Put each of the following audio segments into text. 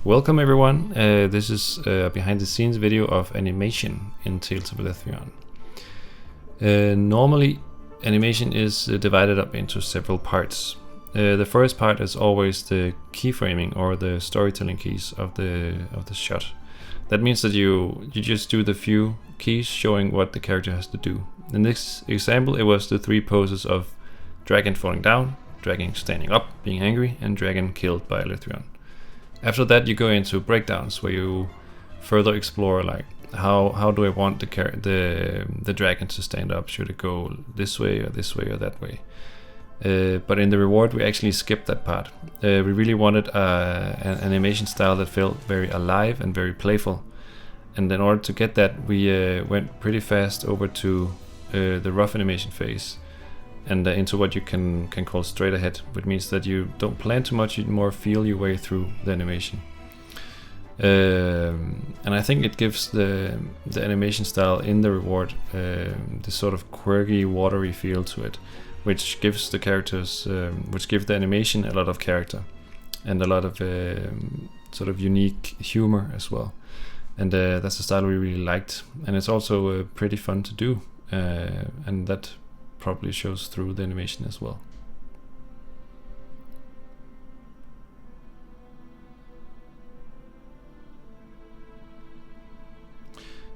Welcome everyone, this is a behind the scenes video of animation in Tales of Alethrion. Normally animation is divided up into several parts. The first part is always the keyframing or the storytelling keys of the shot. That means that you just do the few keys showing what the character has to do. In this example it was the 3 poses of dragon falling down, dragon standing up, being angry, and dragon killed by Alethrion. After that you go into breakdowns where you further explore like how do I want the dragon to stand up? Should it go this way or that way? But in the reward we actually skipped that part. We really wanted an animation style that felt very alive and very playful. And in order to get that we went pretty fast over to the rough animation phase and into what you can call straight ahead, which means that you don't plan too much, you more feel your way through the animation. And I think it gives the animation style in the reward this sort of quirky, watery feel to it, which gives the characters, which give the animation a lot of character and a lot of sort of unique humor as well. And that's a style we really liked, and it's also pretty fun to do, and that probably shows through the animation as well.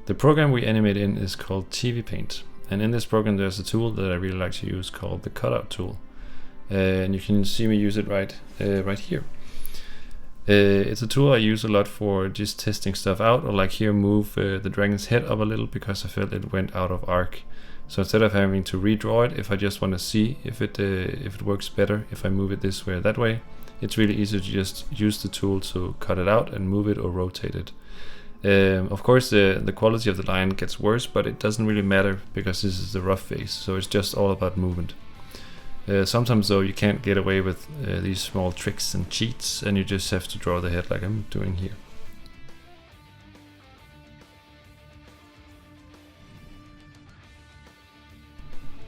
The program we animate in is called TV Paint, and in this program there's a tool that I really like to use called the cutout tool, and you can see me use it right here. It's a tool I use a lot for just testing stuff out, or like here move the dragon's head up a little because I felt it went out of arc. So instead of having to redraw it, if I just want to see if it works better if I move it this way or that way, it's really easy to just use the tool to cut it out and move it or rotate it. Of course the quality of the line gets worse, but it doesn't really matter because this is the rough phase, so it's just all about movement. Sometimes though you can't get away with these small tricks and cheats, and you just have to draw the head like I'm doing here.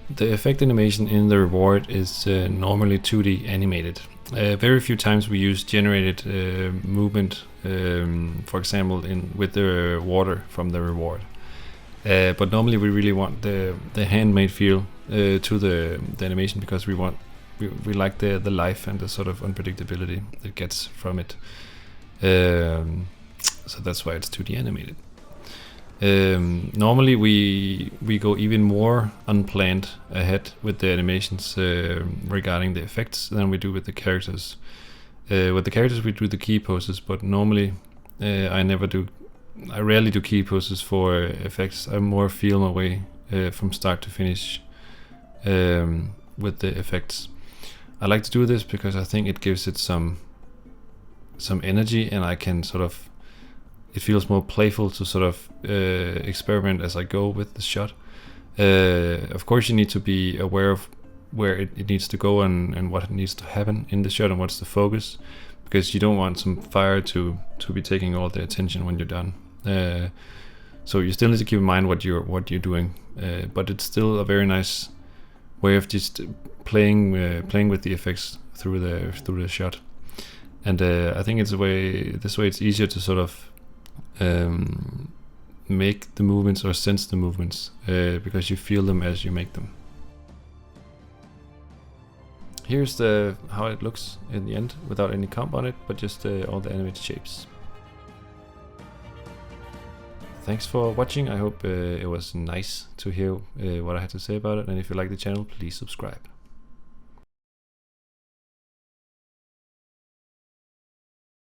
The effect animation in the reward is normally 2D animated. Very few times we use generated movement, for example with the water from the reward. But normally we really want the handmade feel to the animation, because we like the life and the sort of unpredictability that gets from it. So that's why it's 2D animated. Normally we go even more unplanned ahead with the animations regarding the effects than we do with the characters. With the characters we do the key poses, but normally I rarely do key poses for effects. I more feel my way from start to finish with the effects. I like to do this because I think it gives it some energy, and I can sort of, it feels more playful to sort of experiment as I go with the shot. Of course you need to be aware of where it needs to go and what needs to happen in the shot and what's the focus, because you don't want some fire to be taking all the attention when you're done. So you still need to keep in mind what you're doing, but it's still a very nice way of just playing with the effects through the shot. And I think this way it's easier to sort of make the movements or sense the movements, because you feel them as you make them. Here's how it looks in the end without any comp on it, but just all the animated shapes. Thanks for watching. I hope it was nice to hear what I had to say about it, and if you like the channel, please subscribe.